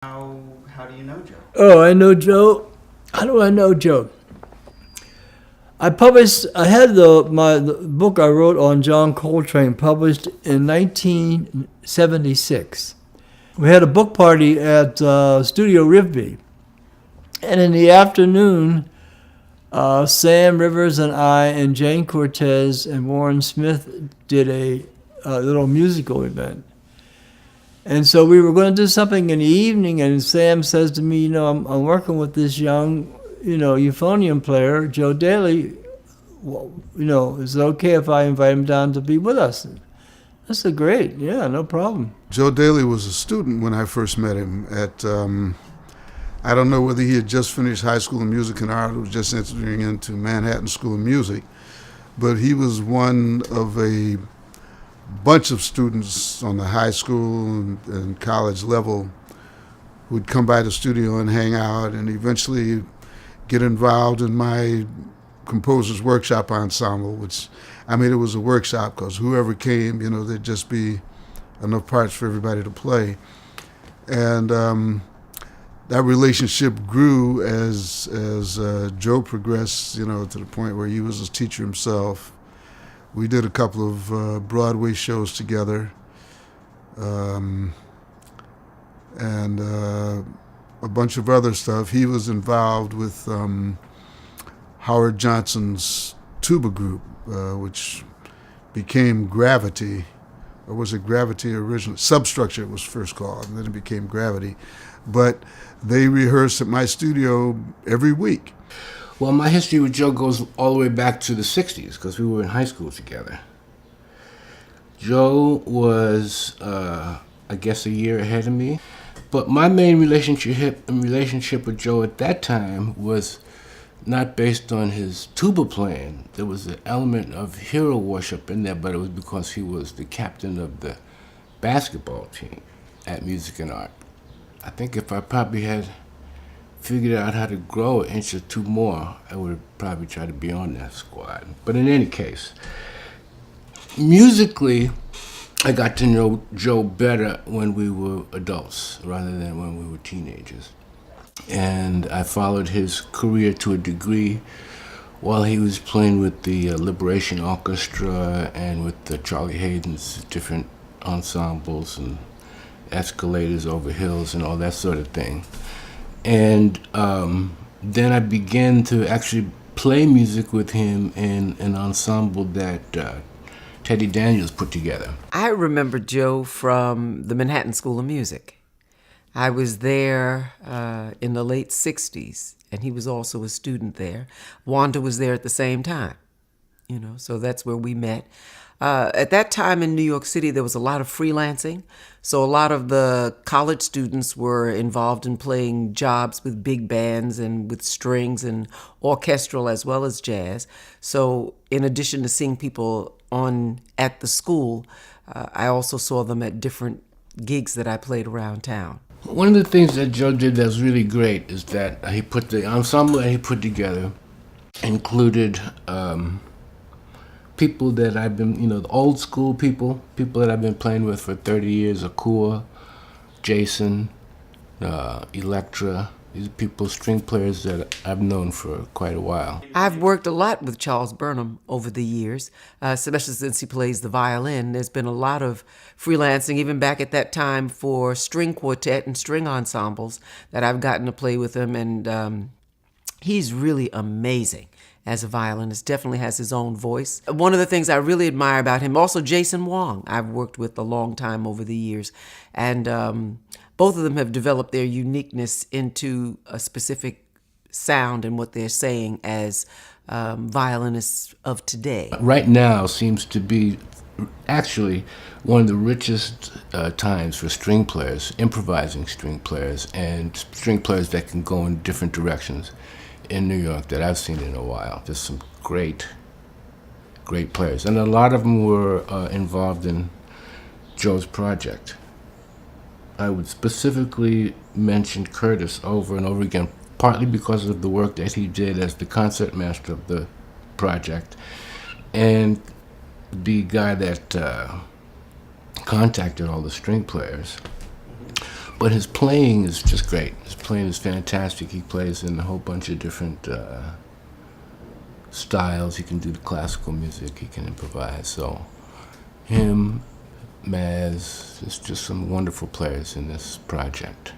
How do you know Joe? Oh, I know Joe. How do I know Joe? I had the book I wrote on John Coltrane published in 1976. We had a book party at Studio Rivby. And in the afternoon, Sam Rivers and I and Jane Cortez and Warren Smith did a little musical event. And so we were going to do something in the evening, and Sam says to me, I'm working with this young, euphonium player, Joe Daley. Well, is it okay if I invite him down to be with us? I said, great, yeah, no problem. Joe Daley was a student when I first met him at, I don't know whether he had just finished high school in music and art or was just entering into Manhattan School of Music, but he was one of a bunch of students on the high school and college level who'd come by the studio and hang out and eventually get involved in my composer's workshop ensemble, which, it was a workshop because whoever came, there'd just be enough parts for everybody to play. And that relationship grew as Joe progressed, to the point where he was a teacher himself. We did a couple of Broadway shows together, and a bunch of other stuff. He was involved with Howard Johnson's tuba group, which became Gravity, or was it Gravity originally? Substructure it was first called, and then it became Gravity. But they rehearsed at my studio every week. Well, my history with Joe goes all the way back to the 60s, because we were in high school together. Joe was, I guess, a year ahead of me. But my main relationship with Joe at that time was not based on his tuba playing. There was an element of hero worship in there, but it was because he was the captain of the basketball team at Music and Art. I think if I probably had figured out how to grow an inch or two more, I would probably try to be on that squad. But in any case, musically, I got to know Joe better when we were adults rather than when we were teenagers. And I followed his career to a degree while he was playing with the Liberation Orchestra and with the Charlie Hayden's different ensembles and escalators over hills and all that sort of thing. And then I began to actually play music with him in an ensemble that Teddy Daniels put together. I remember Joe from the Manhattan School of Music. I was there in the late 60s, and he was also a student there. Wanda was there at the same time, so that's where we met. At that time in New York City, there was a lot of freelancing. So a lot of the college students were involved in playing jobs with big bands and with strings and orchestral as well as jazz. So in addition to seeing people at the school, I also saw them at different gigs that I played around town. One of the things that Joe did that was really great is that he put the ensemble that he put together included people that I've been, the old school people that I've been playing with for 30 years, Akua, Jason, Electra. These are people, string players that I've known for quite a while. I've worked a lot with Charles Burnham over the years, especially since he plays the violin. There's been a lot of freelancing, even back at that time, for string quartet and string ensembles that I've gotten to play with him, and he's really amazing as a violinist, definitely has his own voice. One of the things I really admire about him, also Jason Wong, I've worked with a long time over the years, and both of them have developed their uniqueness into a specific sound and what they're saying as violinists of today. Right now seems to be actually one of the richest times for string players, improvising string players, and string players that can go in different directions in New York that I've seen in a while. Just some great players. And a lot of them were involved in Joe's project. I would specifically mention Curtis over and over again, partly because of the work that he did as the concert master of the project, and the guy that contacted all the string players. But his playing is just great. His playing is fantastic. He plays in a whole bunch of different styles. He can do the classical music. He can improvise. So him, Maz, just some wonderful players in this project.